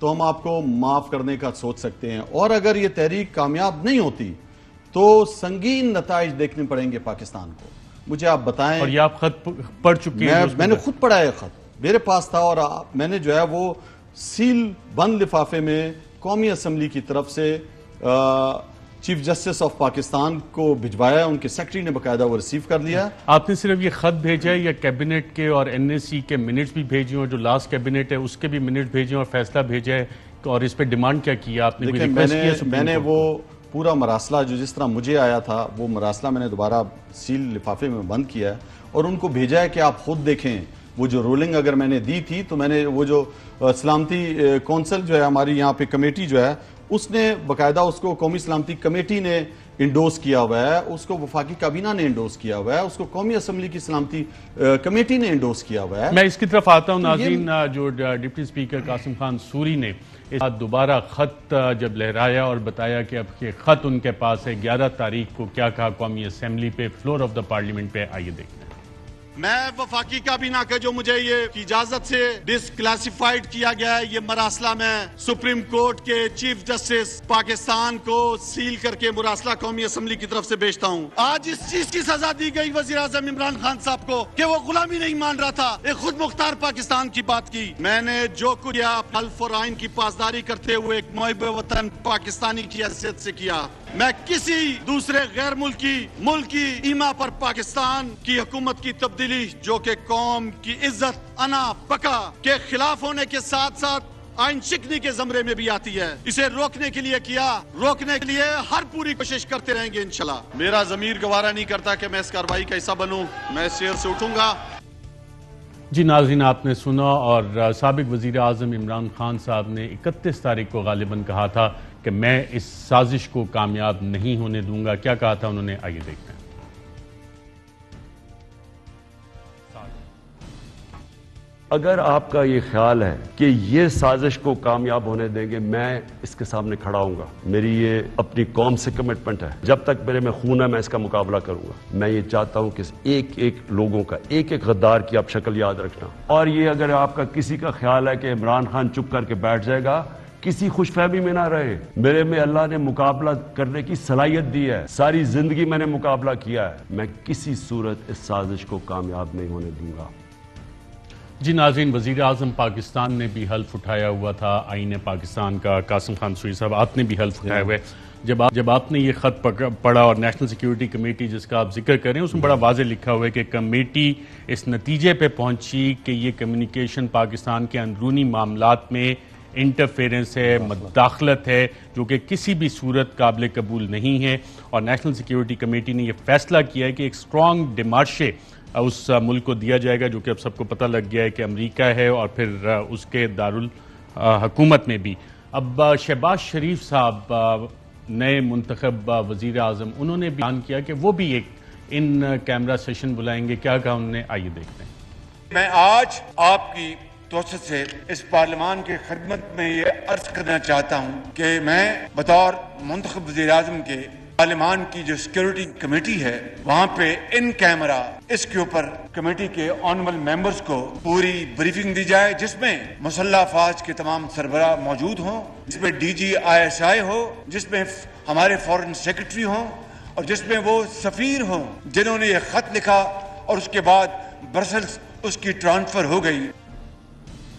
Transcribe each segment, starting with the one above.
تو ہم آپ کو معاف کرنے کا سوچ سکتے ہیں، اور اگر یہ تحریک کامیاب نہیں ہوتی تو سنگین نتائج دیکھنے پڑیں گے پاکستان کو. مجھے آپ بتائیں. اور یہ آپ خط پڑھ چکے ہیں؟ میں نے خود پڑھا ہے خط، میرے پاس تھا، اور میں نے جو ہے وہ سیل بند لفافے میں قومی اسمبلی کی طرف سے چیف جسٹس آف پاکستان کو بھجوایا، ان کے سیکرٹری نے باقاعدہ وہ ریسیو کر لیا. آپ نے صرف یہ خط بھیجا ہے یا کیبنٹ کے اور این ایس سی کے منٹس بھی بھیجے اور جو لاسٹ کیبنٹ ہے اس کے بھی منٹس بھیجے اور فیصلہ بھیجا ہے، اور اس پہ ڈیمانڈ کیا کیا آپ نے؟ دیکھیں میں نے وہ پورا مراسلہ جو جس طرح مجھے آیا تھا وہ مراسلہ میں نے دوبارہ سیل لفافے میں بند کیا ہے اور ان کو بھیجا ہے کہ آپ خود دیکھیں. وہ جو رولنگ اگر میں نے دی تھی تو میں نے وہ جو سلامتی کونسل جو ہے ہماری یہاں پہ کمیٹی جو ہے اس نے باقاعدہ اس کو قومی سلامتی کمیٹی نے انڈوز کیا ہوا ہے، اس کو وفاقی کابینہ نے انڈوز کیا ہوا ہے، اس کو قومی اسمبلی کی سلامتی کمیٹی نے انڈوز کیا ہوا ہے. میں اس کی طرف آتا ہوں ناظرین. جو deputy speaker Qasim Khan sorry نے اس بات دوبارہ خط جب لہرایا اور بتایا کہ اب یہ خط ان کے پاس ہے 11 تاریخ کو، کیا کہا قومی اسمبلی پہ، فلور آف دا پارلیمنٹ پہ، آئیے دیکھتے ہیں. میں وفاقی کابینہ کے جو مجھے یہ اجازت سے ڈسکلاسیفائیڈ کیا گیا ہے یہ مراسلہ میں سپریم کورٹ کے چیف جسٹس پاکستان کو سیل کر کے مراسلہ قومی اسمبلی کی طرف سے بھیجتا ہوں. آج اس چیز کی سزا دی گئی وزیر اعظم عمران خان صاحب کو کہ وہ غلامی نہیں مان رہا تھا، ایک خود مختار پاکستان کی بات کی. میں نے جو کچھ کیا حلف اور آئین کی پاسداری کرتے ہوئے ایک محب وطن پاکستانی کی حیثیت سے کیا. میں کسی دوسرے غیر ملکی ایما پر پاکستان کی حکومت کی تبدیلی جو کہ قوم کی عزت، انا، بقا کے خلاف ہونے کے ساتھ ساتھ آئین شکنی کے زمرے میں بھی آتی ہے، اسے روکنے کے لیے ہر پوری کوشش کرتے رہیں گے انشاءاللہ. میرا ضمیر گوارا نہیں کرتا کہ میں اس کارروائی کا حصہ بنوں. میں اس چیئر سے اٹھوں گا. جی ناظرین، آپ نے سنا، اور سابق وزیر اعظم عمران خان صاحب نے 31 تاریخ کو غالباً کہا تھا کہ میں اس سازش کو کامیاب نہیں ہونے دوں گا. کیا کہا تھا انہوں نے، آئیے دیکھتے ہیں. اگر آپ کا یہ خیال ہے کہ یہ سازش کو کامیاب ہونے دیں گے، میں اس کے سامنے کھڑا ہوں گا. میری یہ اپنی قوم سے کمٹمنٹ ہے، جب تک میرے میں خون ہے میں اس کا مقابلہ کروں گا. میں یہ چاہتا ہوں کہ ایک لوگوں کا، ایک غدار کی آپ شکل یاد رکھنا. اور یہ اگر آپ کا کسی کا خیال ہے کہ عمران خان چپ کر کے بیٹھ جائے گا، کسی خوش فہمی میں نہ رہے. میرے میں اللہ نے مقابلہ کرنے کی صلاحیت دی ہے، ساری زندگی میں نے مقابلہ کیا ہے. میں کسی صورت اس سازش کو کامیاب نہیں ہونے دوں گا. جی ناظرین، وزیر اعظم پاکستان نے بھی حلف اٹھایا ہوا تھا آئین پاکستان کا. قاسم خان سوری صاحب، آپ نے بھی حلف اٹھایا ہوا ہے. جب آپ نے یہ خط پڑھا اور نیشنل سیکیورٹی کمیٹی جس کا آپ ذکر کریں اس میں بڑا واضح لکھا ہوا ہے کہ کمیٹی اس نتیجے پہ پہنچی کہ یہ کمیونیکیشن پاکستان کے اندرونی معاملات میں انٹرفیرنس ہے، مداخلت ہے، جو کہ کسی بھی صورت قابل قبول نہیں ہے. اور نیشنل سیکیورٹی کمیٹی نے یہ فیصلہ کیا ہے کہ ایک سٹرونگ ڈیمارشے اس ملک کو دیا جائے گا، جو کہ اب سب کو پتہ لگ گیا ہے کہ امریکہ ہے، اور پھر اس کے دارالحکومت میں بھی. اب شہباز شریف صاحب نئے منتخب وزیر اعظم، انہوں نے بیان کیا کہ وہ بھی ایک ان کیمرہ سیشن بلائیں گے. کیا کہا انہوں نے، آئیے دیکھتے ہیں. میں آج آپ کی توسط سے اس پارلیمان کی خدمت میں یہ عرض کرنا چاہتا ہوں کہ میں بطور منتخب وزیر اعظم کے پارلیمان کی جو سیکیورٹی کمیٹی ہے وہاں پہ ان کیمرہ اس کے اوپر کمیٹی کے آنریبل ممبرز کو پوری بریفنگ دی جائے، جس میں مسلح افواج کے تمام سربراہ موجود ہوں، جس میں ڈی جی ISI ہو، جس میں ہمارے فارن سیکرٹری ہوں، اور جس میں وہ سفیر ہوں جنہوں نے یہ خط لکھا اور اس کے بعد برسلز اس کی ٹرانسفر ہو گئی.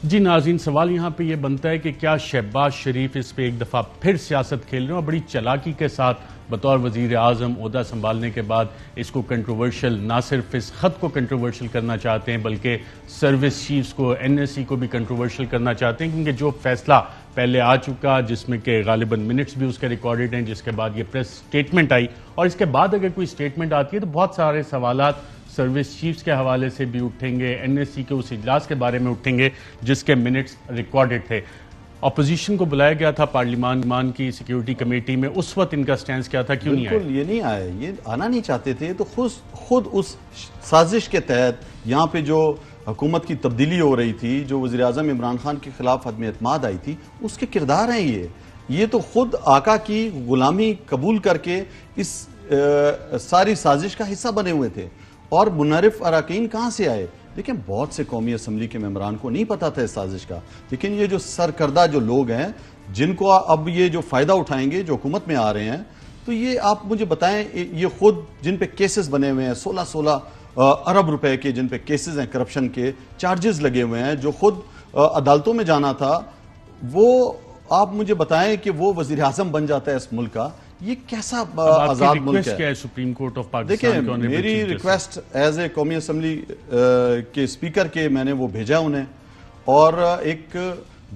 جی ناظرین، سوال یہاں پہ یہ بنتا ہے کہ کیا شہباز شریف اس پہ ایک دفعہ پھر سیاست کھیل رہے ہیں اور بڑی چالاکی کے ساتھ بطور وزیر اعظم عہدہ سنبھالنے کے بعد اس کو کنٹروورشل، نہ صرف اس خط کو کنٹروورشل کرنا چاہتے ہیں بلکہ سروس چیفز کو، NSC کو بھی کنٹروورشل کرنا چاہتے ہیں، کیونکہ جو فیصلہ پہلے آ چکا جس میں کہ غالباً منٹس بھی اس کے ریکارڈڈ ہیں، جس کے بعد یہ پریس سٹیٹمنٹ آئی، اور اس کے بعد اگر کوئی سٹیٹمنٹ آتی ہے تو بہت سارے سوالات سروس چیفز کے حوالے سے بھی اٹھیں گے، NSC کے اس اجلاس کے بارے میں اٹھیں گے جس کے منٹس ریکارڈڈ تھے. اپوزیشن کو بلایا گیا تھا پارلیمان کی سیکیورٹی کمیٹی میں، اس وقت ان کا سٹینس کیا تھا، کیوں نہیں آئے؟ بالکل یہ نہیں آئے، یہ آنا نہیں چاہتے تھے. تو خود اس سازش کے تحت یہاں پہ جو حکومت کی تبدیلی ہو رہی تھی، جو وزیر اعظم عمران خان کے خلاف عدم اعتماد آئی تھی، اس کے کردار ہیں یہ تو خود آقا کی غلامی قبول کر کے اس ساری سازش کا حصہ بنے ہوئے تھے. اور منحرف اراکین کہاں سے آئے؟ دیکھیں بہت سے قومی اسمبلی کے ممبران کو نہیں پتا تھا اس سازش کا، لیکن یہ جو سرکردہ جو لوگ ہیں جن کو اب یہ جو فائدہ اٹھائیں گے جو حکومت میں آ رہے ہیں، تو یہ آپ مجھے بتائیں، یہ خود جن پہ کیسز بنے ہوئے ہیں 16 ارب روپے کے جن پہ کیسز ہیں، کرپشن کے چارجز لگے ہوئے ہیں، جو خود عدالتوں میں جانا تھا، وہ آپ مجھے بتائیں کہ وہ وزیر اعظم بن جاتا ہے اس ملک کا، یہ کیسا آزاد ملک ہے؟ سپریم کورٹ آف دیکھیں پاکستان میری ریکویسٹ ایز اے قومی اسمبلی کے اسپیکر کے میں نے وہ بھیجا انہیں، اور ایک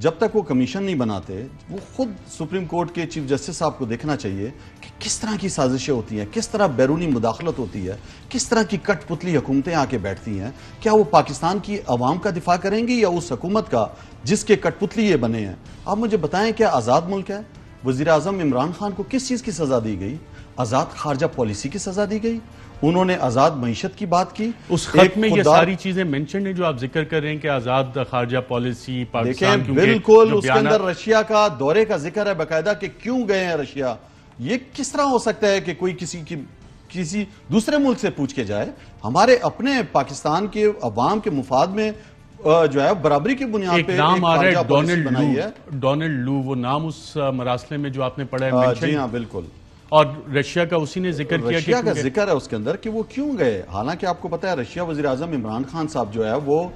جب تک وہ کمیشن نہیں بناتے، وہ خود سپریم کورٹ کے چیف جسٹس صاحب کو دیکھنا چاہیے کہ کس طرح کی سازشیں ہوتی ہیں، کس طرح بیرونی مداخلت ہوتی ہے، کس طرح کی کٹ پتلی حکومتیں آ کے بیٹھتی ہیں۔ کیا وہ پاکستان کی عوام کا دفاع کریں گی یا اس حکومت کا جس کے کٹ پتلی یہ بنے ہیں؟ آپ مجھے بتائیں کیا آزاد ملک ہے؟ وزیر اعظم عمران خان کو کس چیز کی سزا دی گئی؟ آزاد خارجہ پالیسی کی سزا دی گئی؟ انہوں نے آزاد معیشت کی بات کی۔ اس خط میں یہ ساری چیزیں منشن ہیں جو آپ ذکر کر رہے ہیں کہ آزاد خارجہ پالیسی پاکستان، بالکل اس کے اندر رشیا کا دورے کا ذکر ہے باقاعدہ کہ کیوں گئے ہیں رشیا۔ یہ کس طرح ہو سکتا ہے کہ کوئی کسی دوسرے ملک سے پوچھ کے جائے؟ ہمارے اپنے پاکستان کے عوام کے مفاد میں جو ہے برابری کی بنیاد پہ ایک نام آ رہا ہے بنائی ہے، ڈونلڈ لو، وہ نام اس مراسلے میں جو آپ نے پڑھا ہے جی ہاں بالکل، اور رشیا کا اسی نے ذکر کیا، رشیا کا ذکر ہے اس کے اندر کہ وہ کیوں گئے۔ حالانکہ آپ کو پتا ہے رشیا وزیر اعظم عمران خان صاحب جو ہے وہ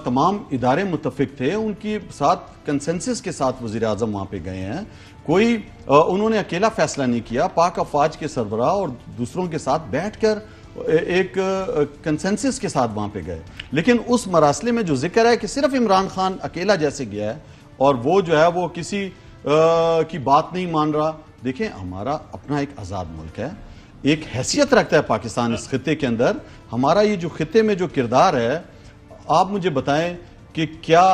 تمام ادارے متفق تھے، ان کی ساتھ کنسنسس کے ساتھ وزیر اعظم وہاں پہ گئے ہیں، کوئی انہوں نے اکیلا فیصلہ نہیں کیا، پاک افواج کے سربراہ اور دوسروں کے ساتھ بیٹھ کر ایک کنسنسس کے ساتھ وہاں پہ گئے۔ لیکن اس مراسلے میں جو ذکر ہے کہ صرف عمران خان اکیلا جیسے گیا ہے اور وہ جو ہے وہ کسی کی بات نہیں مان رہا۔ دیکھیں ہمارا اپنا ایک آزاد ملک ہے، ایک حیثیت رکھتا ہے پاکستان اس خطے کے اندر، ہمارا یہ جو خطے میں جو کردار ہے، آپ مجھے بتائیں کہ کیا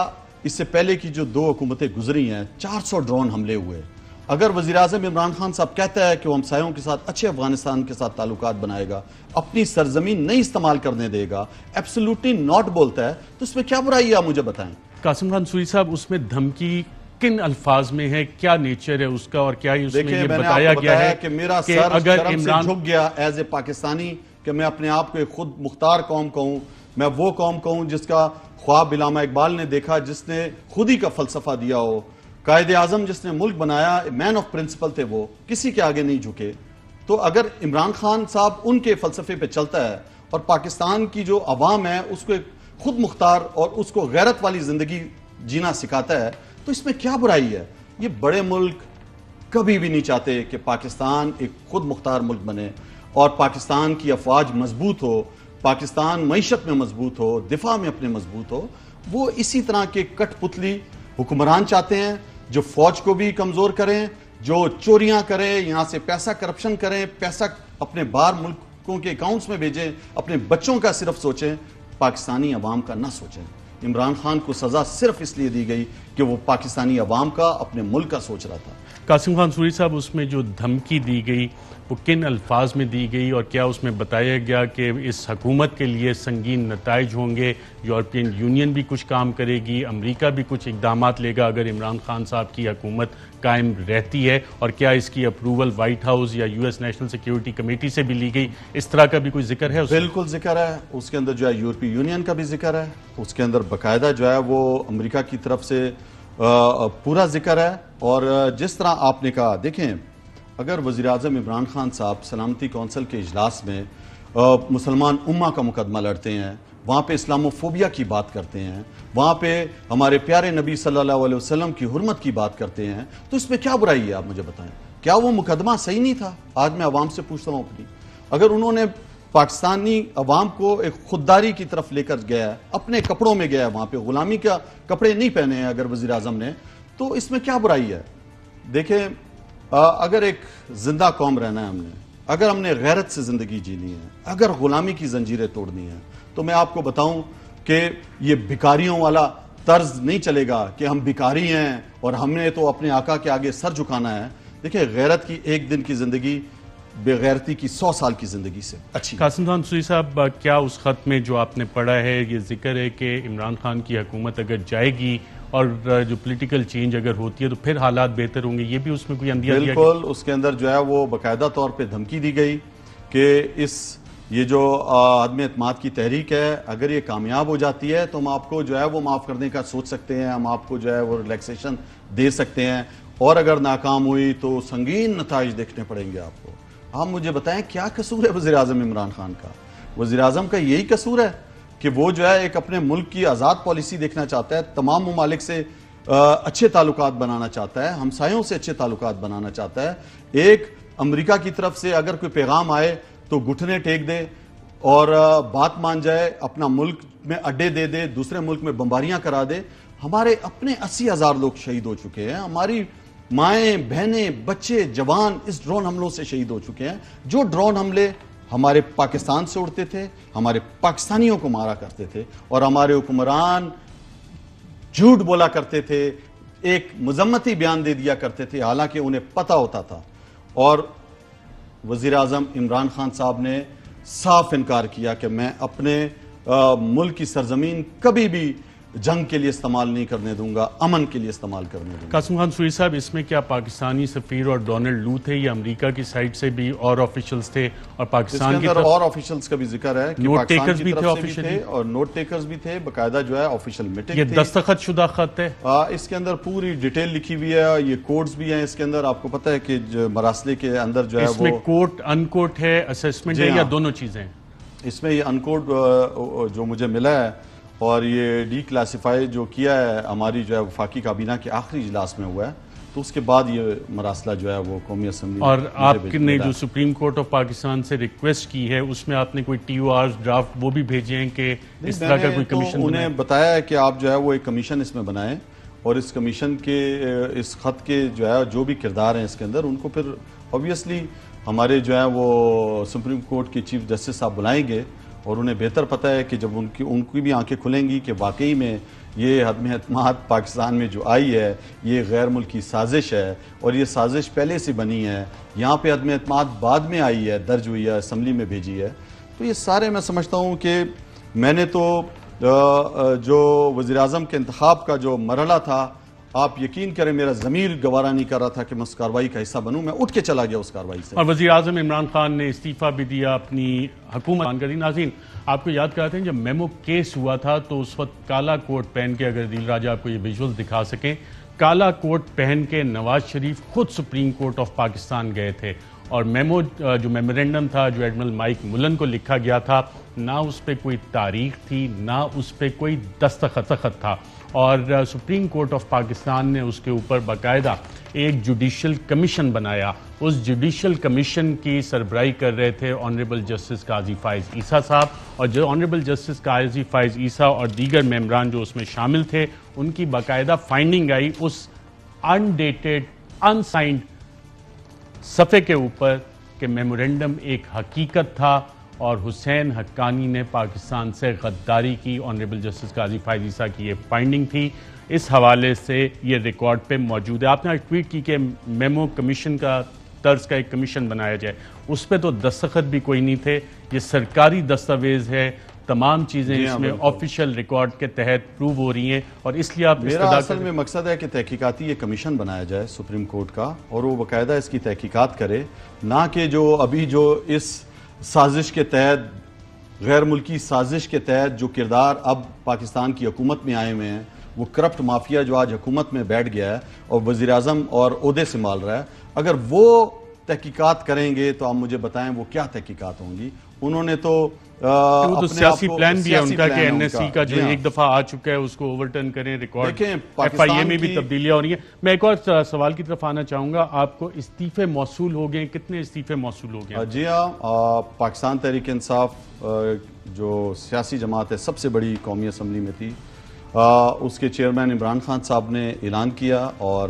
اس سے پہلے کی جو 2 حکومتیں گزری ہیں 400 ڈرون حملے ہوئے، اگر وزیر اعظم عمران خان صاحب کہتا ہے کہ وہ ہمسایوں کے ساتھ اچھے افغانستان کے ساتھ تعلقات بنائے گا، اپنی سرزمین نہیں استعمال کرنے دے گا، ایبسولوٹلی ناٹ بولتا ہے، تو اس میں کیا برائی ہے؟ آپ مجھے بتائیں۔ قاسم خان سوری صاحب، اس میں دھمکی کن الفاظ میں ہے، کیا نیچر ہے اس کا، اور کیا اس میں یہ بتایا گیا ہے کہ میرا سر شرم سے جھک گیا ایز اے پاکستانی کہ میں اپنے آپ کو ایک خود مختار قوم کہوں، میں وہ قوم کہوں جس کا خواب علامہ اقبال نے دیکھا، جس نے خود ہی کا فلسفہ دیا ہو، قائد اعظم جس نے ملک بنایا، مین آف پرنسپل تھے، وہ کسی کے آگے نہیں جھکے۔ تو اگر عمران خان صاحب ان کے فلسفے پہ چلتا ہے اور پاکستان کی جو عوام ہے اس کو ایک خود مختار اور اس کو غیرت والی زندگی جینا سکھاتا ہے، تو اس میں کیا برائی ہے؟ یہ بڑے ملک کبھی بھی نہیں چاہتے کہ پاکستان ایک خود مختار ملک بنے اور پاکستان کی افواج مضبوط ہو، پاکستان معیشت میں مضبوط ہو، دفاع میں اپنے مضبوط ہو۔ وہ اسی طرح کے کٹ پتلی حکمران چاہتے ہیں جو فوج کو بھی کمزور کریں، جو چوریاں کریں، یہاں سے پیسہ کرپشن کریں، پیسہ اپنے باہر ملکوں کے اکاؤنٹس میں بھیجیں، اپنے بچوں کا صرف سوچیں، پاکستانی عوام کا نہ سوچیں۔ عمران خان کو سزا صرف اس لیے دی گئی کہ وہ پاکستانی عوام کا، اپنے ملک کا سوچ رہا تھا۔ قاسم خان سوری صاحب، اس میں جو دھمکی دی گئی وہ کن الفاظ میں دی گئی، اور کیا اس میں بتایا گیا کہ اس حکومت کے لیے سنگین نتائج ہوں گے، یورپین یونین بھی کچھ کام کرے گی، امریکہ بھی کچھ اقدامات لے گا اگر عمران خان صاحب کی حکومت قائم رہتی ہے، اور کیا اس کی اپروول وائٹ ہاؤس یا US نیشنل سیکیورٹی کمیٹی سے بھی لی گئی؟ اس طرح کا بھی کوئی ذکر ہے؟ بالکل ذکر ہے، اس کے اندر جو ہے یورپی یونین کا بھی ذکر ہے، اس کے اندر باقاعدہ جو ہے وہ امریکہ کی طرف سے پورا ذکر ہے۔ اور جس طرح آپ نے کہا، دیکھیں اگر وزیر اعظم عمران خان صاحب سلامتی کونسل کے اجلاس میں مسلمان امہ کا مقدمہ لڑتے ہیں، وہاں پہ اسلام و فوبیا کی بات کرتے ہیں، وہاں پہ ہمارے پیارے نبی صلی اللہ علیہ وسلم کی حرمت کی بات کرتے ہیں، تو اس میں کیا برائی ہے؟ آپ مجھے بتائیں، کیا وہ مقدمہ صحیح نہیں تھا؟ آج میں عوام سے پوچھتا ہوں اپنی، اگر انہوں نے پاکستانی عوام کو ایک خودداری کی طرف لے کر گیا ہے، اپنے کپڑوں میں گیا ہے، وہاں پہ غلامی کا کپڑے نہیں پہنے ہیں اگر وزیر اعظم نے، تو اس میں کیا برائی ہے؟ دیکھیں اگر ایک زندہ قوم رہنا ہے ہم نے، اگر ہم نے غیرت سے زندگی جینی ہے، اگر غلامی کی زنجیریں توڑنی ہیں، تو میں آپ کو بتاؤں کہ یہ بھکاریوں والا طرز نہیں چلے گا کہ ہم بھکاری ہیں اور ہم نے تو اپنے آقا کے آگے سر جھکانا ہے۔ دیکھیں غیرت کی ایک دن کی زندگی بے غیرتی کی 100 سال کی زندگی سے اچھی۔ قاسم خان سوری صاحب، کیا اس خط میں جو آپ نے پڑھا ہے یہ ذکر ہے کہ عمران خان کی حکومت اگر جائے گی اور جو پولیٹیکل چینج اگر ہوتی ہے تو پھر حالات بہتر ہوں گے، یہ بھی اس میں کوئی اندیہ دیا گیا؟ بالکل، اس کے اندر جو ہے وہ باقاعدہ طور پہ دھمکی دی گئی کہ اس یہ جو عدم اعتماد کی تحریک ہے، اگر یہ کامیاب ہو جاتی ہے تو ہم آپ کو جو ہے وہ معاف کرنے کا سوچ سکتے ہیں، ہم آپ کو جو ہے وہ ریلیکسیشن دے سکتے ہیں، اور اگر ناکام ہوئی تو سنگین نتائج دیکھنے پڑیں گے آپ کو۔ آپ مجھے بتائیں کیا قصور ہے وزیر اعظم عمران خان کا؟ وزیر اعظم کا یہی قصور ہے کہ وہ جو ہے ایک اپنے ملک کی آزاد پالیسی دیکھنا چاہتا ہے، تمام ممالک سے اچھے تعلقات بنانا چاہتا ہے، ہمسایوں سے اچھے تعلقات بنانا چاہتا ہے۔ ایک امریکہ کی طرف سے اگر کوئی پیغام آئے تو گھٹنے ٹیک دے اور بات مان جائے، اپنا ملک میں اڈے دے دے، دوسرے ملک میں بمباریاں کرا دے۔ ہمارے اپنے 80,000 لوگ شہید ہو چکے ہیں، ہماری مائیں بہنیں بچے جوان اس ڈرون حملوں سے شہید ہو چکے ہیں۔ جو ڈرون حملے ہمارے پاکستان سے اڑتے تھے، ہمارے پاکستانیوں کو مارا کرتے تھے، اور ہمارے حکمران جھوٹ بولا کرتے تھے، ایک مذمتی بیان دے دیا کرتے تھے، حالانکہ انہیں پتہ ہوتا تھا۔ اور وزیر اعظم عمران خان صاحب نے صاف انکار کیا کہ میں اپنے ملک کی سرزمین کبھی بھی جنگ کے لیے استعمال نہیں کرنے دوں گا، امن کے لیے استعمال کرنے دوں گا۔ قاسم خان سوری صاحب، اس میں کیا پاکستانی سفیر اور ڈونلڈ لو تھے یا امریکہ کی سائٹ سے بھی اور آفیشلز تھے؟ اور پاکستان کی طرف اور آفیشلز کا بھی ذکر ہے کہ نوٹ ٹیکرز پاکستان بھی کی تھے، طرف سے بھی آفیشلی تھے اور نوٹ ٹیکرز بھی تھے، باقاعدہ جو ہے آفیشل میٹنگ یہ تھی۔ دستخط شدہ خط ہے؟ اس کے اندر پوری ڈیٹیل لکھی ہوئی ہے، یہ کوڈز بھی ہیں اس کے اندر۔ آپ کو پتہ ہے کہ مراسلے کے اندر جو ہے اس میں وہ کوٹ ان کوٹ ہے، اسیسمنٹ ہے، یا دونوں چیزیں؟ اس میں یہ ان کوڈ جو مجھے ملا ہے اور یہ ڈی کلاسیفائی جو کیا ہے ہماری جو ہے وفاقی کابینہ کے آخری اجلاس میں ہوا ہے، تو اس کے بعد یہ مراسلہ جو ہے وہ قومی اسمبلی اور آپ نے جو سپریم کورٹ آف پاکستان سے ریکویسٹ کی ہے اس میں آپ نے کوئی ٹی او آرز ڈرافٹ وہ بھی بھیجے ہیں کہ اس طرح کا کوئی کمیشن؟ انہیں بتایا ہے کہ آپ جو ہے وہ ایک کمیشن اس میں بنائیں، اور اس کمیشن کے اس خط کے جو ہے جو بھی کردار ہیں اس کے اندر، ان کو پھر obviously ہمارے جو ہے وہ سپریم کورٹ کے چیف جسٹس صاحب بلائیں گے، اور انہیں بہتر پتہ ہے کہ جب ان کی بھی آنکھیں کھلیں گی کہ واقعی میں یہ عدم اعتماد پاکستان میں جو آئی ہے یہ غیر ملکی سازش ہے، اور یہ سازش پہلے سے بنی ہے، یہاں پہ عدم اعتماد بعد میں آئی ہے، درج ہوئی ہے، اسمبلی میں بھیجی ہے۔ تو یہ سارے میں سمجھتا ہوں کہ میں نے تو جو وزیر اعظم کے انتخاب کا جو مرحلہ تھا، آپ یقین کریں میرا ضمیر گوارا نہیں کر رہا تھا کہ میں اس کارروائی کا حصہ بنوں، میں اٹھ کے چلا گیا اس کارروائی سے۔ اور وزیر اعظم عمران خان نے استعفیٰ بھی دیا، اپنی حکومت کری۔ ناظرین آپ کو یاد کراتے ہیں جب میمو کیس ہوا تھا تو اس وقت کالا کوٹ پہن کے، اگر دل راجہ آپ کو یہ ویژول دکھا سکیں، کالا کوٹ پہن کے نواز شریف خود سپریم کورٹ آف پاکستان گئے تھے، اور میمو جو میمورینڈم تھا جو ایڈمرل مائک ملن کو لکھا گیا تھا، نہ اس پہ کوئی تاریخ تھی نہ اس پہ کوئی دستخط تھا، اور سپریم کورٹ آف پاکستان نے اس کے اوپر باقاعدہ ایک جوڈیشل کمیشن بنایا۔ اس جوڈیشل کمیشن کی سربراہی کر رہے تھے آنریبل جسٹس قاضی فائز عیسیٰ صاحب، اور جو آنریبل جسٹس قاضی فائز عیسیٰ اور دیگر ممبران جو اس میں شامل تھے، ان کی باقاعدہ فائنڈنگ آئی اس انڈیٹڈ انسائنڈ صفحے کے اوپر کہ میمورینڈم ایک حقیقت تھا، اور حسین حقانی نے پاکستان سے غداری کی۔ آنریبل جسٹس قاضی فائز عیسیٰ کی یہ فائنڈنگ تھی، اس حوالے سے یہ ریکارڈ پہ موجود ہے۔ آپ نے ٹویٹ کی کہ میمو کمیشن کا طرز کا ایک کمیشن بنایا جائے، اس پہ تو دستخط بھی کوئی نہیں تھے، یہ سرکاری دستاویز ہے، تمام چیزیں اس میں آفیشیل ریکارڈ کے تحت پروو ہو رہی ہیں، اور اس لیے آپ میرا اصل میں مقصد ہے کہ تحقیقاتی یہ کمیشن بنایا جائے سپریم کورٹ کا، اور وہ باقاعدہ اس کی تحقیقات کرے، نہ کہ جو ابھی جو اس سازش کے تحت، غیر ملکی سازش کے تحت جو کردار اب پاکستان کی حکومت میں آئے ہوئے ہیں، وہ کرپٹ مافیا جو آج حکومت میں بیٹھ گیا ہے اور وزیر اعظم اور عہدے سنبھال رہا ہے، اگر وہ تحقیقات کریں گے تو آپ مجھے بتائیں وہ کیا تحقیقات ہوں گی۔ انہوں نے تو سیاسی پلان بھی ہے ان کا کہ این ایس سی کا جو ایک دفعہ آ چکا ہے اس کو اوورٹرن کریں، ریکارڈ ایف آئی اے میں بھی تبدیلیاں ہو رہی ہیں۔ میں ایک اور سوال کی طرف آنا چاہوں گا، آپ کو استعفے موصول ہو گئے، کتنے استعفے موصول ہو گئے؟ جی ہاں، پاکستان تحریک انصاف جو سیاسی جماعت ہے سب سے بڑی قومی اسمبلی میں تھی، اس کے چیئرمین عمران خان صاحب نے اعلان کیا، اور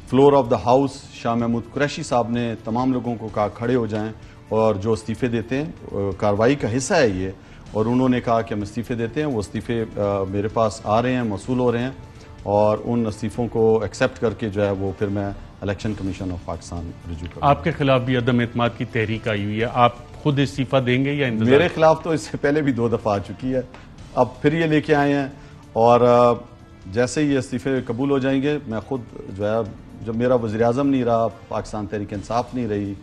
floor of the house Shah Mahmood Qureshi صاحب نے تمام لوگوں کو کہا کھڑے ہو جائیں، اور جو استعفے دیتے ہیں کارروائی کا حصہ ہے یہ، اور انہوں نے کہا کہ ہم استعفے دیتے ہیں۔ وہ استعفے میرے پاس آ رہے ہیں، موصول ہو رہے ہیں، اور ان استعفوں کو ایکسیپٹ کر کے جو ہے وہ پھر میں الیکشن کمیشن آف پاکستان رجوع کروں۔ آپ کے خلاف بھی عدم اعتماد کی تحریک آئی ہوئی ہے، آپ خود استعفیٰ دیں گے یا انتظار؟ میرے خلاف تو اس سے پہلے بھی 2 دفعہ آ چکی ہے، اب پھر یہ لے کے آئے ہیں، اور جیسے ہی یہ استعفے قبول ہو جائیں گے، میں خود جو ہے، جب میرا وزیر اعظم نہیں رہا، پاکستان تحریک انصاف نہیں رہی،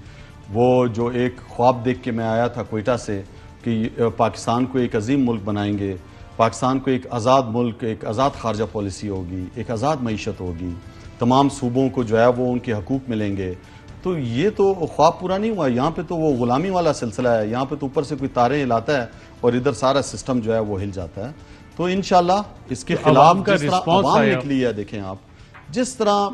وہ جو ایک خواب دیکھ کے میں آیا تھا کوئٹہ سے کہ پاکستان کو ایک عظیم ملک بنائیں گے، پاکستان کو ایک آزاد ملک، ایک آزاد خارجہ پالیسی ہوگی، ایک آزاد معیشت ہوگی، تمام صوبوں کو جو ہے وہ ان کے حقوق ملیں گے، تو یہ تو خواب پورا نہیں ہوا. یہاں پہ تو وہ غلامی والا سلسلہ ہے. یہاں پہ تو اوپر سے کوئی تاریں ہلاتا ہے اور ادھر سارا سسٹم جو ہے وہ ہل جاتا ہے. تو انشاءاللہ اس کے خلاف جس طرح عوام نکلی ہے، دیکھیں آپ جس طرح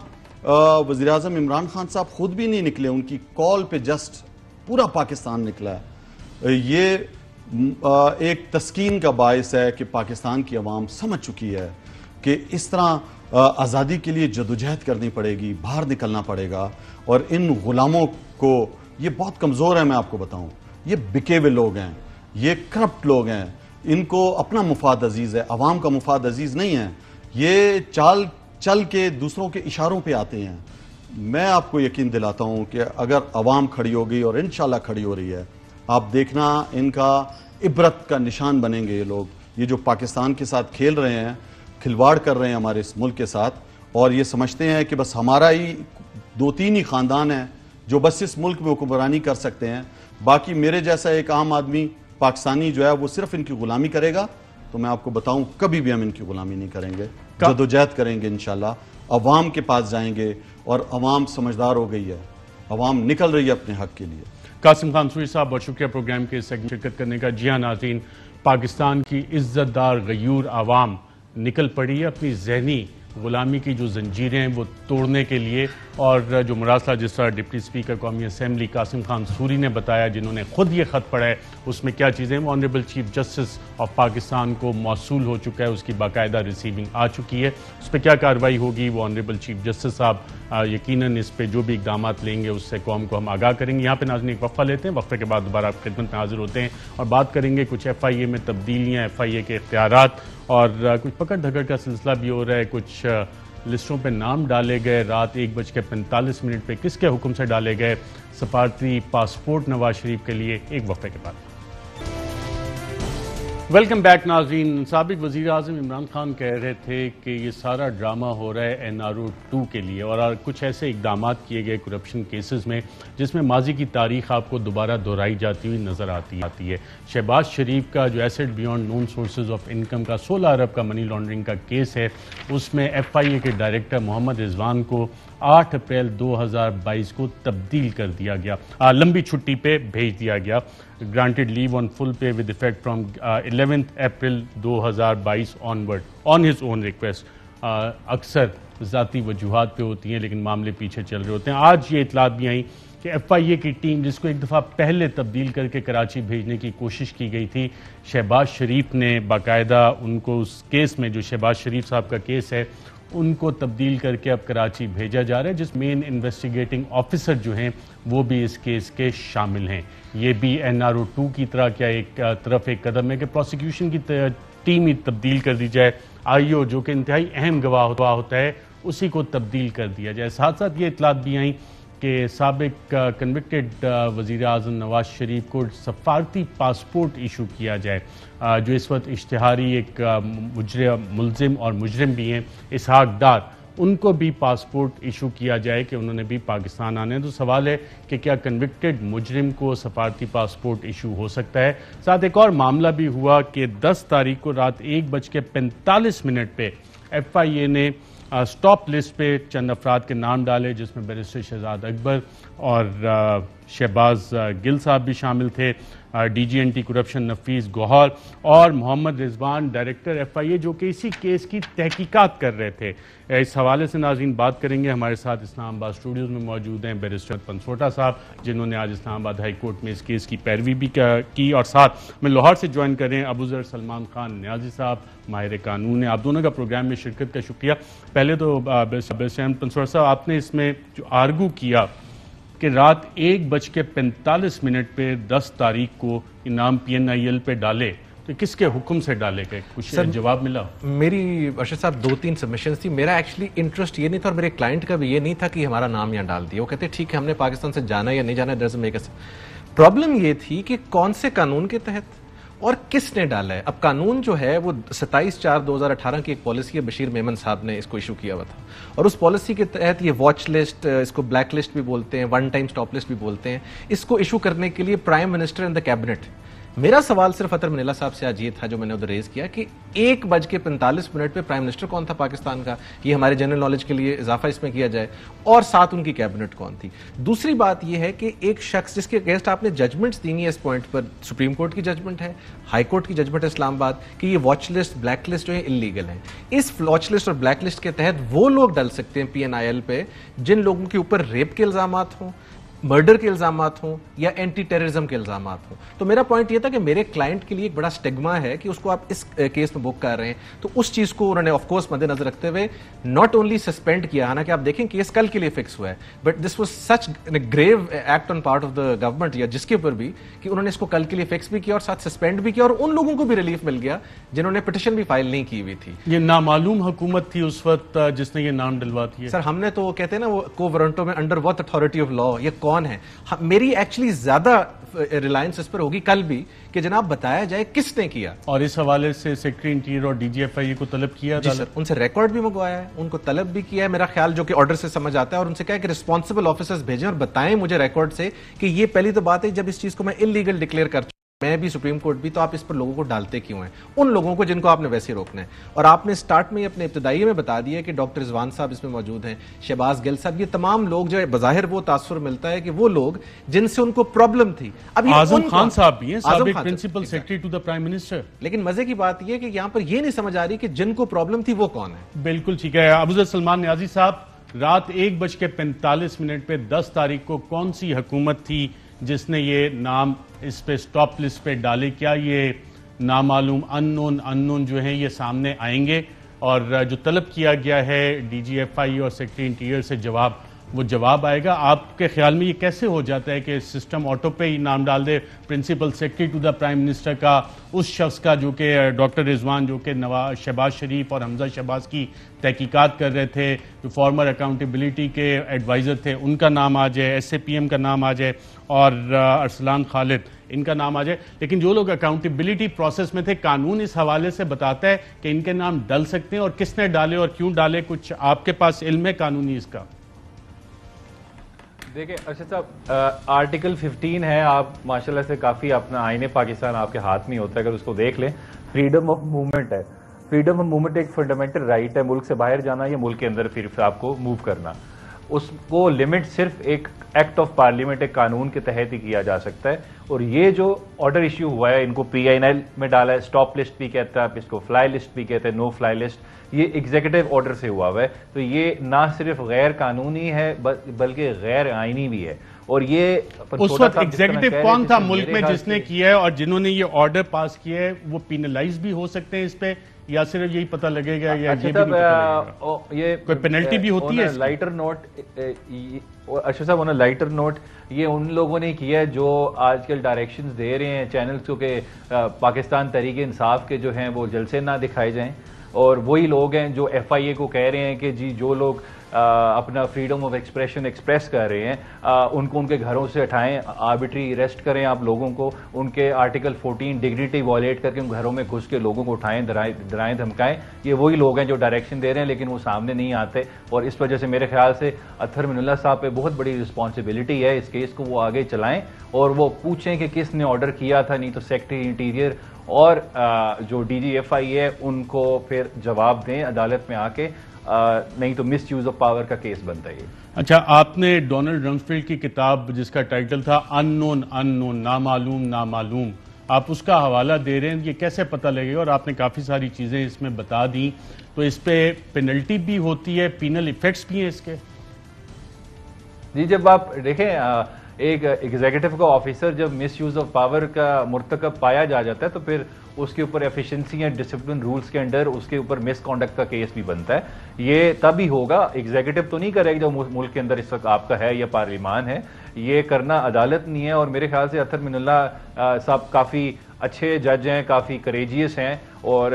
وزیراعظم عمران خان صاحب خود بھی نہیں نکلے، ان کی کال پہ جسٹ پورا پاکستان نکلا ہے. یہ ایک تسکین کا باعث ہے کہ پاکستان کی عوام سمجھ چکی ہے کہ اس طرح آزادی کے لیے جدوجہد کرنی پڑے گی، باہر نکلنا پڑے گا. اور ان غلاموں کو، یہ بہت کمزور ہے، میں آپ کو بتاؤں، یہ بکے ہوئے لوگ ہیں، یہ کرپٹ لوگ ہیں، ان کو اپنا مفاد عزیز ہے، عوام کا مفاد عزیز نہیں ہے. یہ چال چل کے دوسروں کے اشاروں پہ آتے ہیں. میں آپ کو یقین دلاتا ہوں کہ اگر عوام کھڑی ہو گئی، اور انشاءاللہ کھڑی ہو رہی ہے، آپ دیکھنا ان کا عبرت کا نشان بنیں گے یہ لوگ. یہ جو پاکستان کے ساتھ کھیل رہے ہیں، کھلواڑ کر رہے ہیں ہمارے اس ملک کے ساتھ، اور یہ سمجھتے ہیں کہ بس ہمارا ہی 2-3 ہی خاندان ہیں جو بس اس ملک میں حکمرانی کر سکتے ہیں، باقی میرے جیسا ایک عام آدمی پاکستانی جو ہے وہ صرف ان کی غلامی کرے گا. تو میں آپ کو بتاؤں کبھی بھی ہم ان کی غلامی نہیں کریں گے، جدوجہد کریں گے انشاءاللہ. عوام کے پاس جائیں گے، اور عوام سمجھدار ہو گئی ہے، عوام نکل رہی ہے اپنے حق کے لیے. قاسم خان سوری صاحب، بہت شکریہ پروگرام کے سیگمنٹ شرکت کرنے کا. جی ہاں ناظرین، پاکستان کی عزت دار غیور عوام نکل پڑی ہے اپنی ذہنی غلامی کی جو زنجیریں ہیں وہ توڑنے کے لیے. اور جو مراسلہ جس طرح ڈپٹی اسپیکر قومی اسمبلی قاسم خان سوری نے بتایا، جنہوں نے خود یہ خط پڑھا ہے، اس میں کیا چیزیں وہ honourable chief justice of Pakistan کو موصول ہو چکا ہے، اس کی باقاعدہ ریسیونگ آ چکی ہے. اس پہ کیا کارروائی ہوگی وہ آنریبل چیف جسٹس صاحب یقیناً اس پہ جو بھی اقدامات لیں گے اس سے قوم کو ہم آگاہ کریں گے. یہاں پہ ناظرین ایک وقفہ لیتے ہیں، وقفے کے بعد دوبارہ آپ خدمت میں حاضر ہوتے ہیں اور بات کریں گے کچھ ایف آئی اے میں تبدیلیاں، ایف آئی اے کے اختیارات، اور کچھ پکڑ دھکڑ کا سلسلہ بھی ہو رہا ہے. کچھ لسٹوں پہ نام ڈالے گئے، رات 1:45 پہ کس کے حکم سے ڈالے گئے سفارتی پاسپورٹ نواز شریف کے لیے. ایک وقفے کے بعد ویلکم بیک ناظرین. سابق وزیر اعظم عمران خان کہہ رہے تھے کہ یہ سارا ڈرامہ ہو رہا ہے NRO 2 کے لیے، اور کچھ ایسے اقدامات کیے گئے کرپشن کیسز میں جس میں ماضی کی تاریخ آپ کو دوبارہ دہرائی جاتی ہوئی نظر آتی ہے. شہباز شریف کا جو asset beyond known sources of income کا 16 ارب کا منی لانڈرنگ کا کیس ہے، اس میں FIA کے ڈائریکٹر محمد رضوان کو 8 اپریل 2022 کو تبدیل کر دیا گیا، لمبی چھٹی پہ بھیج دیا گیا. granted leave on full pay with effect from 11th April 2022 onward on his own request. اکثر ذاتی وجوہات پہ ہوتی ہیں لیکن معاملے پیچھے چل رہے ہوتے ہیں. آج یہ اطلاعات بھی آئیں کہ FIA کی ٹیم جس کو ایک دفعہ پہلے تبدیل کر کے کراچی بھیجنے کی کوشش کی گئی تھی، شہباز شریف نے باقاعدہ ان کو اس کیس میں، جو شہباز شریف صاحب کا کیس ہے، ان کو تبدیل کر کے اب کراچی بھیجا جا رہا ہے، جس مین انویسٹیگیٹنگ آفیسر جو ہیں وہ بھی اس کیس کے شامل ہیں. یہ بھی NRO 2 کی طرح کیا ایک طرف ایک قدم ہے کہ پروسیکیوشن کی ٹیم ہی تبدیل کر دی جائے، IO جو کہ انتہائی اہم گواہ ہوتا ہے اسی کو تبدیل کر دیا جائے. ساتھ ساتھ یہ اطلاعات بھی آئیں کہ سابق کنوکٹڈ وزیر اعظم نواز شریف کو سفارتی پاسپورٹ ایشو کیا جائے. جو اس وقت اشتہاری ایک ملزم اور مجرم بھی ہیں، اسحاق ڈار، ان کو بھی پاسپورٹ ایشو کیا جائے کہ انہوں نے بھی پاکستان آنے ہیں. تو سوال ہے کہ کیا کنوکٹڈ مجرم کو سفارتی پاسپورٹ ایشو ہو سکتا ہے. ساتھ ایک اور معاملہ بھی ہوا کہ 10 تاریخ کو رات 1:45 پہ FIA نے سٹاپ لسٹ پہ چند افراد کے نام ڈالے، جس میں بیرسٹر شہزاد اکبر اور شہباز گل صاحب بھی شامل تھے، DG اینٹی کرپشن نفیس گوہر اور محمد رضوان ڈائریکٹر FIA، جو کہ اسی کیس کی تحقیقات کر رہے تھے. اس حوالے سے ناظرین بات کریں گے. ہمارے ساتھ اسلام آباد اسٹوڈیوز میں موجود ہیں بیرسٹر پنسوٹا صاحب، جنہوں نے آج اسلام آباد ہائی کورٹ میں اس کیس کی پیروی بھی کی، اور ساتھ میں لاہور سے جوائن کر رہے ہیں ابو ذر سلمان خان نیازی صاحب، ماہر قانون ہیں. آپ دونوں کا پروگرام میں شرکت کا شکریہ. پہلے تو بیرسٹر پنسوٹا صاحب، آپ نے اس میں جو آرگو کیا کہ رات 1:45 پہ 10 تاریخ کو انعام PNIL پہ ڈالے، تو کس کے حکم سے ڈالے گئے؟ کچھ جواب ملا؟ میری ارشد صاحب 2-3 سبمیشنز تھی. میرا ایکچولی انٹرسٹ یہ نہیں تھا اور میرے کلائنٹ کا بھی یہ نہیں تھا کہ ہمارا نام یہاں ڈال دیا. وہ کہتے ٹھیک ہے ہم نے پاکستان سے جانا یا نہیں جانا، پرابلم یہ تھی کہ کون سے قانون کے تحت اور کس نے ڈالا ہے. اب قانون جو ہے وہ 27/4/2018 کی ایک پالیسی ہے, بشیر میمن صاحب نے اس کو ایشو کیا ہوا تھا, اور اس پالیسی کے تحت یہ واچ لسٹ, اس کو بلیک لسٹ بھی بولتے ہیں, ون ٹائم سٹاپ لسٹ بھی بولتے ہیں, اس کو ایشو کرنے کے لیے prime minister and the cabinet. میرا سوال صرف اطہر منیلا صاحب سے آج یہ تھا جو میں نے ادھر ریز کیا کہ 1:45 پہ پرائم منسٹر کون تھا پاکستان کا, یہ ہمارے جنرل نالج کے لیے اضافہ اس میں کیا جائے, اور ساتھ ان کی کیبنٹ کون تھی. دوسری بات یہ ہے کہ ایک شخص جس کے اگینسٹ آپ نے ججمنٹس دینی ہے اس پوائنٹ پر, سپریم کورٹ کی ججمنٹ ہے, ہائی کورٹ کی ججمنٹ ہے اسلام آباد, کہ یہ واچ لسٹ بلیک لسٹ جو ہے انلیگل ہیں. اس واچ لسٹ اور بلیک لسٹ کے تحت وہ لوگ ڈل سکتے ہیں PNIL پہ جن لوگوں کے اوپر ریپ کے الزامات ہوں, مرڈر کے الزامات ہوں, یا اینٹی ٹیررزم کے الزامات ہوں. تو میرا پوائنٹ یہ تھا کہ میرے کلائنٹ کے لیے ایک بڑا سٹیگما ہے کہ اس کو آپ اس کیس میں بک کر رہے ہیں, تو اس چیز کو انہوں نے آف کورس مد نظر رکھتے ہوئے ناٹ اونلی سسپینڈ کیا, حالانکہ آپ دیکھیں کیس کل کے لیے فکس ہوا ہے, but this was such grave act on part of the government یا جس کے اوپر بھی, کہ انہوں نے اس کو کل کے لیے فکس بھی کیا اور ساتھ سسپینڈ بھی کیا, اور ان لوگوں کو بھی ریلیف مل گیا جنہوں نے پٹیشن بھی فائل نہیں کی ہوئی تھی. یہ نامعلوم حکومت تھی اس وقت جس نے یہ نام ڈلوا دیا. سر ہم نے تو کہتے ہیں نا وہ کو ورنٹو میں under what authority of law, یہ کون ہے. میری ایکچولی زیادہ ریلائنس اس پر ہوگی کل بھی کہ جناب بتایا جائے کس نے کیا. اور اس حوالے سے سیکرٹری انٹیریئر اور DGFI کو طلب کیا جی سر, ان سے ریکارڈ بھی منگوایا ہے, ان کو طلب بھی کیا ہے میرا خیال, جو کہ آرڈر سے سمجھ آتا ہے, اور ان سے کہا کہ ریسپانسبل آفیسرز بھیجیں اور بتائیں مجھے ریکارڈ سے کہ یہ پہلی تو بات ہے جب اس چیز کو میں انلیگل ڈکلیئر کر میں بھی سپریم کورٹ بھی, تو آپ اس پر لوگوں کو ڈالتے کیوں ہیں, ان لوگوں کو جن کو آپ نے ویسے روکنا ہے. اور آپ نے سٹارٹ میں اپنے ابتدائی میں بتا دیا کہ ڈاکٹر رضوان صاحب اس میں موجود ہیں, شہباز گل صاحب, یہ تمام لوگ جو بظاہر وہ تاثر ملتا ہے کہ وہ لوگ جن سے ان کو پرابلم تھی. اب اعظم خان صاحب بھی ہیں, سابق principal secretary to the prime minister. لیکن مزے کی بات یہ کہ یہاں پر یہ نہیں سمجھ آ رہی کہ جن کو پرابلم تھی وہ کون ہے. بالکل ٹھیک ہے. ابوذر سلمان نیازی صاحب, رات 1:45 پہ 10 تاریخ کو کون سی حکومت تھی جس نے یہ نام اس پہ سٹاپ لسٹ پہ ڈالے؟ کیا یہ نامعلوم انون جو ہیں یہ سامنے آئیں گے؟ اور جو طلب کیا گیا ہے DGFI اور سیکرٹری انٹیریئر سے جواب, وہ جواب آئے گا؟ آپ کے خیال میں یہ کیسے ہو جاتا ہے کہ سسٹم آٹو پہ ہی نام ڈال دے principal secretary to the prime minister کا, اس شخص کا جو کہ ڈاکٹر رضوان, جو کہ شہباز شریف اور حمزہ شہباز کی تحقیقات کر رہے تھے, جو فارمر اکاؤنٹیبلٹی کے ایڈوائزر تھے, ان کا نام آ جائے, SAPM کا نام آ جائے, اور ارسلان خالد ان کا نام آ جائے. لیکن جو لوگ اکاؤنٹیبلٹی پروسیس میں تھے, قانون اس حوالے سے بتاتا ہے کہ ان کے نام ڈل سکتے ہیں, اور کس نے ڈالے اور کیوں ڈالے, کچھ آپ کے پاس علم ہے قانونی اس کا؟ دیکھیں ارشد صاحب, آرٹیکل 15 ہے, آپ ماشاءاللہ سے کافی اپنا آئین پاکستان آپ کے ہاتھ میں ہوتا ہے, اگر اس کو دیکھ لیں, فریڈم آف موومنٹ ہے. فریڈم آف موومنٹ ایک فنڈامنٹل رائٹ ہے, ملک سے باہر جانا یا ملک کے اندر پھر آپ کو موو کرنا. اس کو لمٹ صرف ایک ایکٹ آف پارلیمنٹ, ایک قانون کے تحت ہی کیا جا سکتا ہے. اور یہ جو آرڈر ایشو ہوا ہے, ان کو PNIL میں ڈالا ہے, سٹاپ لسٹ بھی کہتا ہے, آپ اس کو فلائی لسٹ بھی کہتے ہیں, نو فلائی لسٹ, یہ ایگزیکٹو آرڈر سے ہوا ہے. تو یہ نہ صرف غیر قانونی ہے بلکہ غیر آئینی بھی ہے. اور یہ اس وقت ایگزیکٹو کون تھا ملک میں جس نے کیا ہے, اور جنہوں نے یہ آرڈر پاس کیا ہے وہ پینلائز بھی ہو سکتے ہیں اس پہ, یا صرف یہی پتہ لگے گا, یا یہ کوئی پینلٹی بھی ہوتی ہے؟ لائٹر نوٹ ارشد صاحب, لائٹر نوٹ یہ ان لوگوں نے کیا ہے جو آج کل ڈائریکشنز دے رہے ہیں چینلز کو کہ پاکستان تحریک انصاف کے جو ہیں وہ جلسے نہ دکھائے جائیں, اور وہی لوگ ہیں جو FIA کو کہہ رہے ہیں کہ جی جو لوگ اپنا فریڈم آف ایکسپریشن ایکسپریس کر رہے ہیں ان کو ان کے گھروں سے اٹھائیں, آربیٹری اریسٹ کریں آپ لوگوں کو, ان کے آرٹیکل 14 ڈگنیٹی وائلیٹ کر کے ان گھروں میں گھس کے لوگوں کو اٹھائیں, ڈرائیں دھمکائیں. یہ وہی لوگ ہیں جو ڈائریکشن دے رہے ہیں لیکن وہ سامنے نہیں آتے, اور اس وجہ سے میرے خیال سے اطہر منیلا صاحب پہ بہت بڑی رسپانسبلٹی ہے. اس کیس کو وہ آگے چلائیں اور وہ پوچھیں کہ کس نے آرڈر کیا تھا, نہیں تو سیکرٹری انٹیریئر اور جو DGFI ہے ان کو پھر جواب دیں عدالت میں آ کے, نہیں تو مس یوز آف پاور کا کیس بنتا ہے. اچھا, آپ نے ڈونلڈ رمسفیلڈ کی کتاب جس کا ٹائٹل تھا انون, نامعلوم, آپ اس کا حوالہ دے رہے ہیں, یہ کیسے پتہ لگے گا؟ اور آپ نے کافی ساری چیزیں اس میں بتا دیں, تو اس پہ پینلٹی بھی ہوتی ہے, پینل ایفیکٹس بھی ہیں اس کے؟ جی, جب آپ دیکھیں ایک ایگزیکٹو کا آفیسر جب مس یوز آف پاور کا مرتکب پایا جاتا ہے تو پھر اس کے اوپر ایفیشنسی یا ڈسپلن رولز کے انڈر اس کے اوپر مس کانڈکٹ کا کیس بھی بنتا ہے. یہ تب ہی ہوگا, ایگزیکٹو تو نہیں کرے گا جو ملک کے اندر اس وقت آپ کا ہے یا پارلیمان ہے, یہ کرنا عدالت نہیں ہے. اور میرے خیال سے اطہر منیلا صاحب کافی اچھے جج ہیں, کافی کریجیس ہیں, اور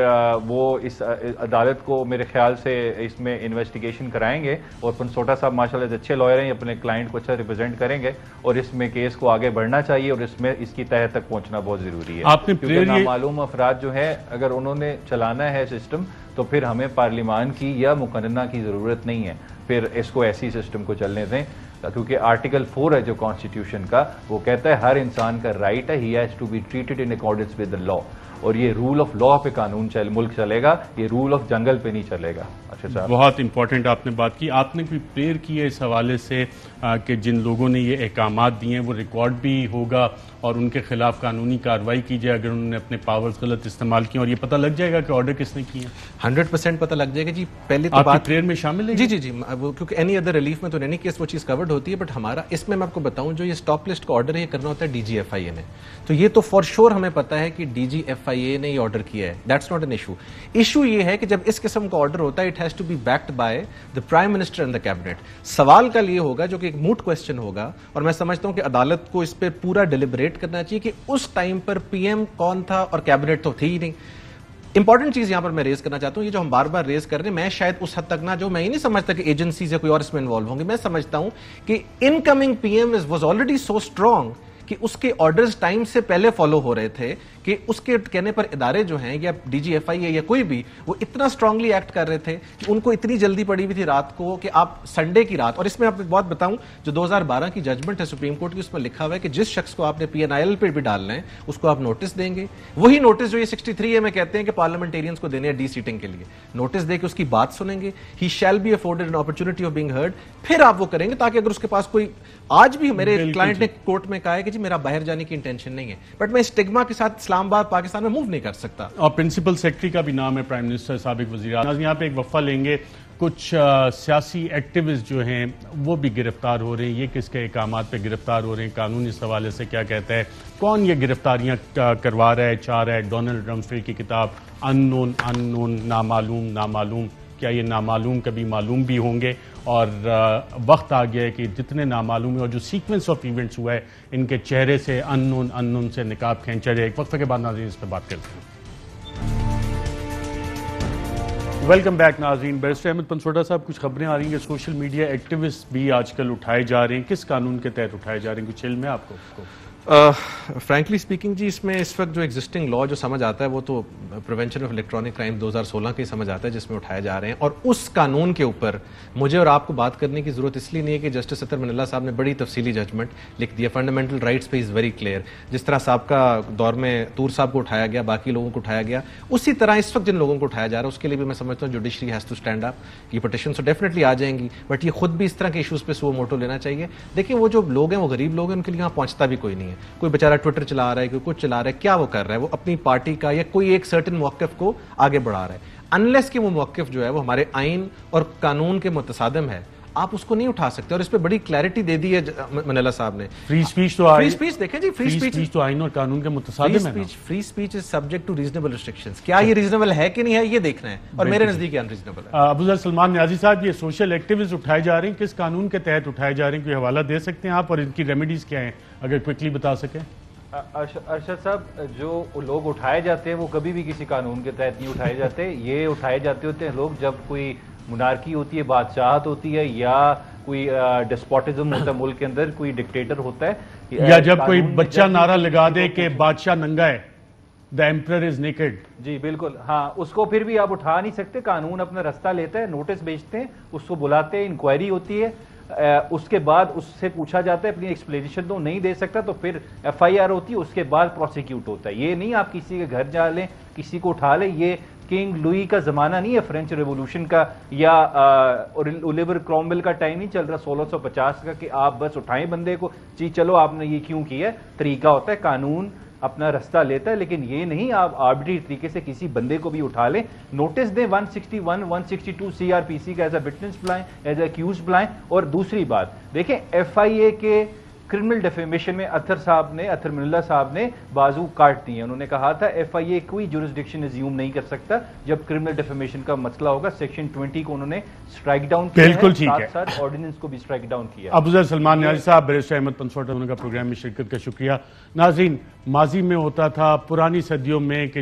وہ اس عدالت کو میرے خیال سے اس میں انویسٹیگیشن کرائیں گے اور پنسوٹا صاحب ماشاءاللہ اچھے لائر ہیں, اپنے کلائنٹ کو اچھا ریپرزینٹ کریں گے اور اس میں کیس کو آگے بڑھنا چاہیے اور اس میں اس کی تہہ تک پہنچنا بہت ضروری ہے. کیونکہ نامعلوم افراد جو ہے اگر انہوں نے چلانا ہے سسٹم تو پھر ہمیں پارلیمان کی یا مقننہ کی ضرورت نہیں ہے, پھر اس کو ایسی سسٹم کو چلنے دیں. کیونکہ آرٹیکل 4 ہے جو کانسٹیٹیوشن کا, وہ کہتا ہے ہر انسان کا رائٹ ہے, he has to be treated in accordance with the law, اور یہ رول آف لا پہ قانون ملک چلے گا, یہ رول آف جنگل پہ نہیں چلے گا. بہت امپورٹنٹ آپ نے بات کی. آپ نے کوئی پریئر کی ہے اس حوالے سے کہ جن لوگوں نے یہ احکامات دیے ہیں وہ ریکارڈ بھی ہوگا اور ان کے خلاف قانونی کارروائی کی جائے اگر انہوں نے اپنے پاورز غلط استعمال کیے, اور یہ پتہ لگ جائے گا کہ آرڈر کس نے کیا؟ 100% پتہ لگ جائے گا جی. پہلے تو بات پریئر میں شامل ہے. جی جی جی, کیونکہ اینی ادر ریلیف میں تو نہیں کیس وہ چیز کورڈ ہوتی ہے, بٹ ہمارا اس میں آپ کو بتاؤں جو یہ اسٹاپ لسٹ کا آرڈر ہے یہ کرنا ہوتا ہے ڈی جی ایف آئی اے نے, تو یہ تو فار شیور ہمیں پتا ہے کہ ڈی جی ایف آئی اے نے یہ آرڈر کیا ہے. That's not an issue. Issue یہ ہے کہ جب اس قسم کا آرڈر ہوتا ہے it has to be backed by the prime minister and the cabinet. سوال کل یہ ہوگا جو کہ ایک موٹ کوسچن ہوگا, اور میں سمجھتا ہوں کہ عدالت کو اس پہ پورا ڈیلیبریٹ کرنا چاہیے کہ اس ٹائم پر پی ایم کون تھا اور کیبنٹ تو تھی ہی نہیں. امپورٹنٹ چیز یہاں پر میں ریز کرنا چاہتا ہوں, یہ جو ہم بار بار ریز کر رہے ہیں, میں شاید اس حد تک نہ جو میں یہ نہیں سمجھتا کہ ایجنسیز یا کوئی اور اس میں انوالو ہوں گے. میں سمجھتا ہوں کہ incoming P M was already so strong کہ اس کے آرڈرز ٹائم سے پہلے فالو ہو رہے تھے, کہ اس کے کہنے پر ادارے جو ہیں یا ڈی جی ایف آئی اے یا کوئی بھی وہ اتنا اسٹرانگلی ایکٹ کر رہے تھے کہ ان کو اتنی جلدی پڑی ہوئی تھی رات کو کہ آپ سنڈے کی رات. اور اس میں آپ بات بتاؤں جو 2012 کی ججمنٹ ہے سپریم کورٹ کی, اس میں لکھا ہوا ہے کہ جس شخص کو آپ نے پی این آئی ایل پہ بھی ڈالنا ہے اس کو آپ نوٹس دیں گے, وہی نوٹس جو یہ 63 میں کہتے ہیں کہ پارلیمنٹیرینز کو دینے ہیں ڈی سیٹنگ کے لیے, نوٹس دے کے اس کی بات سنیں گے, he shall be afforded an opportunity of being heard, پھر آپ وہ کریں گے تاکہ اگر اس کے پاس کوئی, آج بھی میرے کلائنٹ نے کورٹ میں کہا ہے کہ جی میرا باہر جانے کی انٹینشن نہیں ہے, بٹ میں اسٹگما کے ساتھ اسلام آباد پاکستان میں موو نہیں کر سکتا. اور پرنسپل سیکرٹری کا بھی نام ہے پرائم منسٹر سابق وزیر اعظم. یہاں پہ ایک وقفہ لیں گے. کچھ سیاسی ایکٹیوسٹ جو ہیں وہ بھی گرفتار ہو رہے ہیں, یہ کس کے احکامات پہ گرفتار ہو رہے ہیں, قانون اس حوالے سے کیا کہتا ہے, کون یہ گرفتاریاں کروا رہا ہے, چاہ رہا ہے. ڈونلڈ رمسفیلڈ کی کتاب ان نون نامعلوم نامعلوم, کیا یہ نامعلوم کبھی معلوم بھی ہوں گے؟ اور وقت آ گیا ہے کہ جتنے نامعلوم ہیں اور جو سیکوینس آف ایونٹس ہوا ہے ان کے چہرے سے ان نون سے نقاب کھینچا جائے. ایک وقفے کے بعد ناظرین اس پہ بات کرتے ہیں. ویلکم بیک ناظرین. بیرسٹر احمد پنسوٹا صاحب, کچھ خبریں آ رہی ہیں کہ سوشل میڈیا ایکٹیوسٹ بھی آج کل اٹھائے جا رہے ہیں, کس قانون کے تحت اٹھائے جا رہے ہیں, کچھ علم ہے آپ کو؟ فرینکلی اسپیکنگ جی, اس میں اس وقت جو ایگزسٹنگ لا جو سمجھ آتا ہے وہ تو پریونشن آف الیکٹرانک کرائم 2016 کا ہی سمجھ آتا ہے جس میں اٹھائے جا رہے ہیں, اور اس قانون کے اوپر مجھے اور آپ کو بات کرنے کی ضرورت اس لیے نہیں ہے کہ جسٹس اطہر من اللہ صاحب نے بڑی تفصیلی ججمنٹ لکھ دیا. فنڈامنٹل رائٹس پہ از ویری کلیئر. جس طرح سابقہ دور میں طور صاحب کو اٹھایا گیا, باقی لوگوں کو اٹھایا گیا, اسی طرح اس وقت جن لوگوں کو اٹھایا جا رہا ہے اس کے لیے بھی میں سمجھتا ہوں judiciary has to stand up. یہ پٹیشن تو ڈیفینیٹلی آ جائیں گی, بٹ یہ خود بھی اس طرح کے ایشوز پہ سو موٹو لینا چاہیے. دیکھیں وہ جو لوگ ہیں وہ غریب لوگ ہیں, ان کے لیے وہاں پہنچتا بھی کوئی نہیں ہے. کوئی بیچارہ ٹویٹر چلا رہا ہے, کوئی کچھ چلا رہا ہے, کیا وہ کر رہا ہے؟ وہ اپنی پارٹی کا یا کوئی ایک سرٹن موقف کو آگے بڑھا رہا ہے. انلیس کہ وہ موقف جو ہے وہ ہمارے آئین اور قانون کے متصادم ہے, آپ اس کو نہیں اٹھا سکتے. اور اس پہ بڑی کلیئرٹی دے دی ہے منلہ صاحب نے. فری اسپیچ تو فری اسپیچ دیکھیں جی, فری اسپیچ تو آئین اور قانون کے متصادم ہے. Free speech is subject to reasonable restrictions. کیا یہ ریزنیبل ہے کہ نہیں ہے یہ دیکھنا ہے, اور میرے نزدیک ان ریزنیبل ہے. ابوذر سلمان نیازی صاحب, یہ سوشل ایکٹیوسٹ اٹھائے جا رہے ہیں, کس قانون کے تحت اٹھائے جا رہے ہیں, کوئی حوالہ دے سکتے ہیں آپ, اور ان کی ریمیڈیز کیا ہیں اگر کوئکلی بتا سکیں؟ ارشد صاحب, جو لوگ اٹھائے جاتے ہیں وہ کبھی بھی کسی قانون کے تحت نہیں اٹھائے جاتے. یہ اٹھائے جاتے ہوتے ہیں لوگ جب کوئی منارکی ہوتی ہے, بادشاہت ہوتی ہے, یا کوئی ڈسپوٹزم ہوتا ہے ملک کے اندر, کوئی ڈکٹیٹر ہوتا ہے, یا جب کوئی بچہ نعرہ لگا دے کہ بادشاہ ننگا ہے, the emperor is naked. جی بالکل, ہاں, اس کو پھر بھی آپ اٹھا نہیں سکتے. قانون اپنا رستہ لیتا ہے, نوٹس بھیجتے ہیں, اس کو بلاتے ہیں, انکوائری ہوتی ہے, اس کے بعد اس سے پوچھا جاتا ہے, اپنی ایکسپلینیشن تو نہیں دے سکتا تو پھر ایف آئی آر ہوتی ہے, اس کے بعد پروسیکیوٹ ہوتا ہے. یہ نہیں آپ کسی کے گھر جا لیں, کسی کو اٹھا لیں. یہ کنگ لوئی کا زمانہ نہیں ہے, فرینچ ریولوشن کا, یا اولیور کرومویل کا ٹائم نہیں چل رہا 1650 کا, کہ آپ بس اٹھائیں بندے کو, جی چلو آپ نے یہ کیوں کیا ہے. طریقہ ہوتا ہے, قانون اپنا رستہ لیتا ہے, لیکن یہ نہیں آپ آربیٹری طریقے سے کسی بندے کو بھی اٹھا لیں. نوٹس دیں 161 162 سی آر پی سی کا, ایز اے وٹنس بلائیں, ایز اے ایکیوزڈ بلائیں. اور دوسری بات دیکھیں, ایف آئی اے کے کرمنل ڈیفیمیشن میں اطہر من اللہ صاحب نے بازو کاٹ دی ہیں. انہوں نے کہا تھا ایف آئی اے کوئی جورسڈکشن ازیوم نہیں کر سکتا جب کرمنل ڈیفیمیشن کا مسئلہ ہوگا. سیکشن 20 کو انہوں نے اسٹرائک ڈاؤن کیا, بالکل ٹھیک ہے, ساتھ ساتھ آرڈیننس کو بھی اسٹرائک ڈاؤن کیا. ابوذر سلمان نیازی صاحب, بیرسٹر احمد پنسوٹا کا پروگرام میں شرکت کا شکریہ. ناظرین, ماضی میں ہوتا تھا پرانی صدیوں میں کہ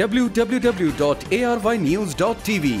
www.arYnews.tv।